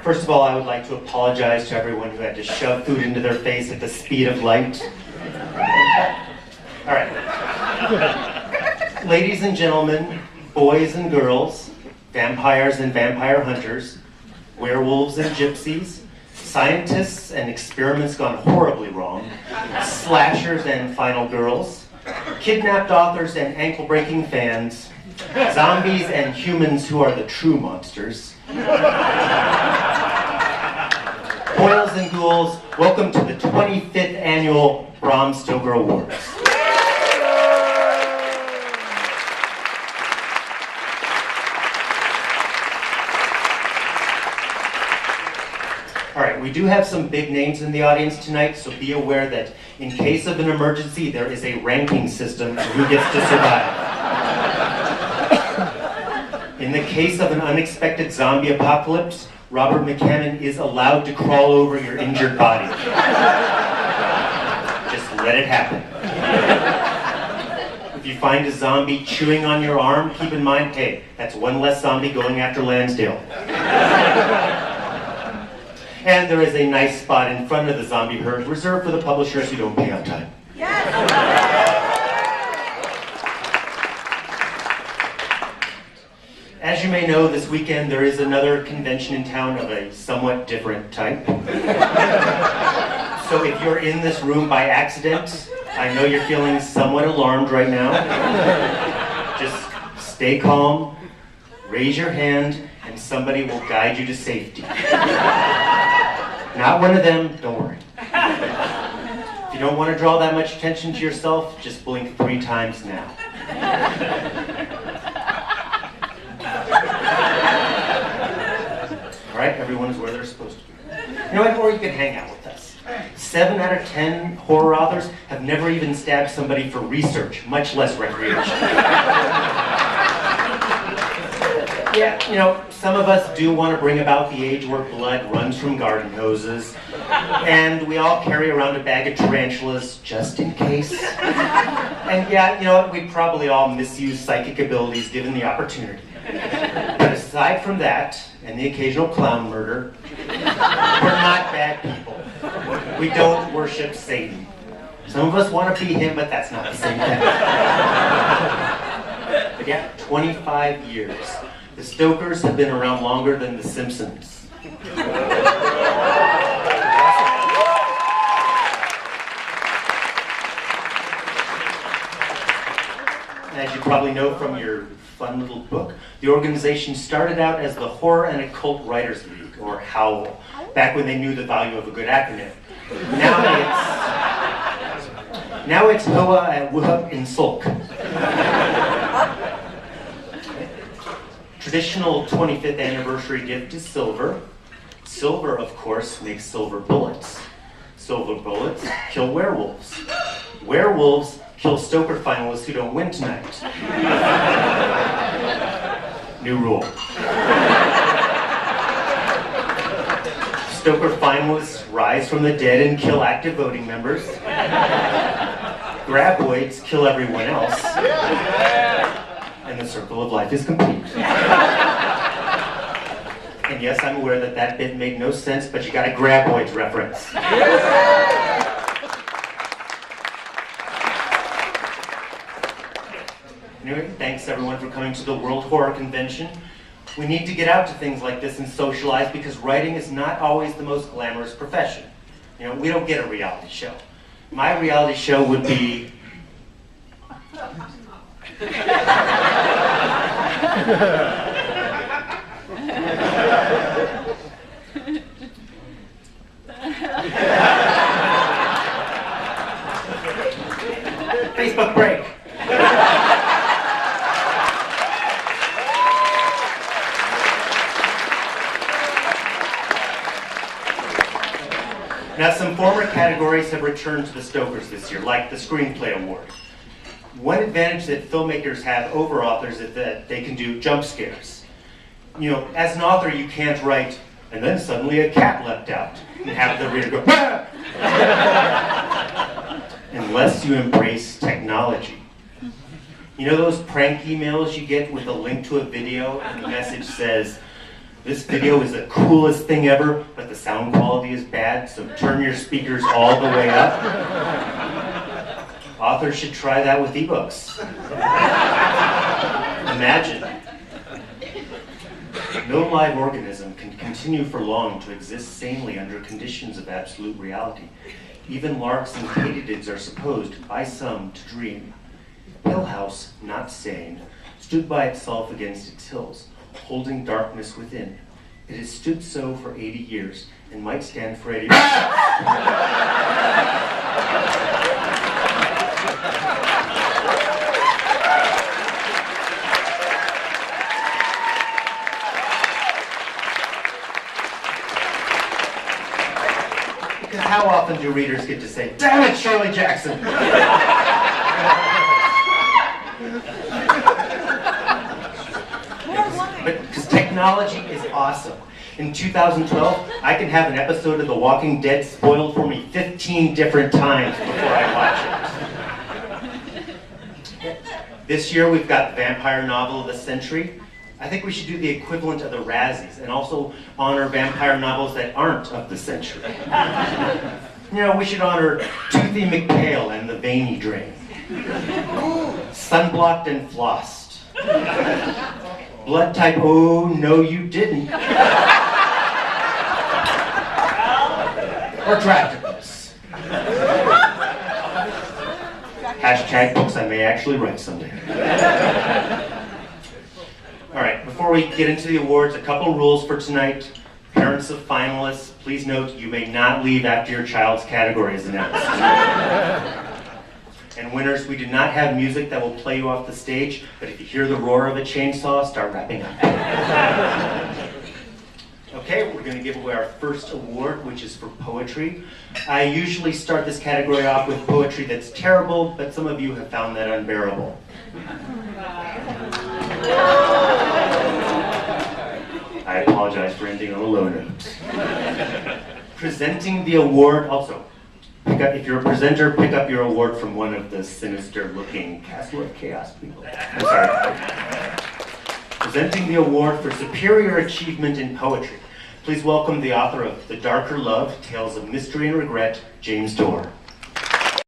First of all, I would like to apologize to everyone who had to shove food into their face at the speed of light. All right. Ladies and gentlemen, boys and girls, vampires and vampire hunters, werewolves and gypsies, scientists and experiments gone horribly wrong, slashers and final girls, kidnapped authors and ankle-breaking fans, zombies and humans who are the true monsters, boils and ghouls, welcome to the 25th annual Stoker Awards. All right, we do have some big names in the audience tonight, so be aware that in case of an emergency, there is a ranking system for who gets to survive. In the case of an unexpected zombie apocalypse, Robert McCammon is allowed to crawl over your injured body. Just let it happen. If you find a zombie chewing on your arm, keep in mind, hey, that's one less zombie going after Lansdale. And there is a nice spot in front of the zombie herd reserved for the publishers who don't pay on time. Yes. As you may know, this weekend there is another convention in town of a somewhat different type. So if you're in this room by accident, I know you're feeling somewhat alarmed right now. Just stay calm, raise your hand, and somebody will guide you to safety. Not one of them, don't worry. If you don't want to draw that much attention to yourself, just blink 3 times now. All right, everyone is where they're supposed to be. You know what, or you can hang out with us. 7 out of 10 horror authors have never even stabbed somebody for research, much less recreation. Yeah, you know, some of us do want to bring about the age where blood runs from garden hoses, and we all carry around a bag of tarantulas just in case. And yeah, you know what, we probably all misuse psychic abilities given the opportunity. But aside from that, and the occasional clown murder, we're not bad people. We don't worship Satan. Some of us want to be him, but that's not the same thing. But yeah, 25 years. The Stokers have been around longer than the Simpsons. As you probably know from your fun little book, the organization started out as the Horror and Occult Writers League, or HOWL, back when they knew the value of a good acronym. Now it's HOA and WUHUP and SULK. Traditional 25th anniversary gift is silver. Silver, of course, makes silver bullets. Silver bullets kill werewolves. Werewolves kill Stoker finalists who don't win tonight. New rule. Stoker finalists rise from the dead and kill active voting members. Graboids kill everyone else. And the circle of life is complete. And yes, I'm aware that that bit made no sense, but you got a Graboids reference. Anyway, thanks everyone for coming to the World Horror Convention. We need to get out to things like this and socialize because writing is not always the most glamorous profession. You know, we don't get a reality show. My reality show would be... Facebook break. Now, some former categories have returned to the Stokers this year, like the Screenplay Award. One advantage that filmmakers have over authors is that they can do jump scares. You know, as an author, you can't write, and then suddenly a cat leapt out, and have the reader go, ah! Unless you embrace technology. You know those prank emails you get with a link to a video, and the message says, This video is the coolest thing ever, but the sound quality is bad, so turn your speakers all the way up. Authors should try that with ebooks. Imagine. No live organism can continue for long to exist sanely under conditions of absolute reality. Even larks and katydids are supposed, by some, to dream. Hill House, not sane, stood by itself against its hills, holding darkness within. It has stood so for 80 years, and might stand for 80 Because how often do readers get to say, "Damn it, Shirley Jackson!" Because technology is awesome. In 2012, I can have an episode of The Walking Dead spoiled for me 15 different times before I watch it. This year we've got Vampire Novel of the Century. I think we should do the equivalent of the Razzies and also honor vampire novels that aren't of the century. You know, we should honor Toothy McPhail and The Veiny Drain. Sunblocked and Flossed. Blood type, oh, no you didn't. Or Tractables. Hashtag books I may actually write someday. All right, before we get into the awards, a couple rules for tonight. Parents of finalists, please note you may not leave after your child's category is announced. And winners, we do not have music that will play you off the stage, but if you hear the roar of a chainsaw, start wrapping up. Okay, we're going to give away our first award, which is for poetry. I usually start this category off with poetry that's terrible, but some of you have found that unbearable. I apologize for ending on a low note. Presenting the award, also, if you're a presenter, pick up your award from one of the sinister-looking Castle of Chaos people. I'm sorry. Presenting the award for superior achievement in poetry. Please welcome the author of The Darker Love, Tales of Mystery and Regret, James Dorr.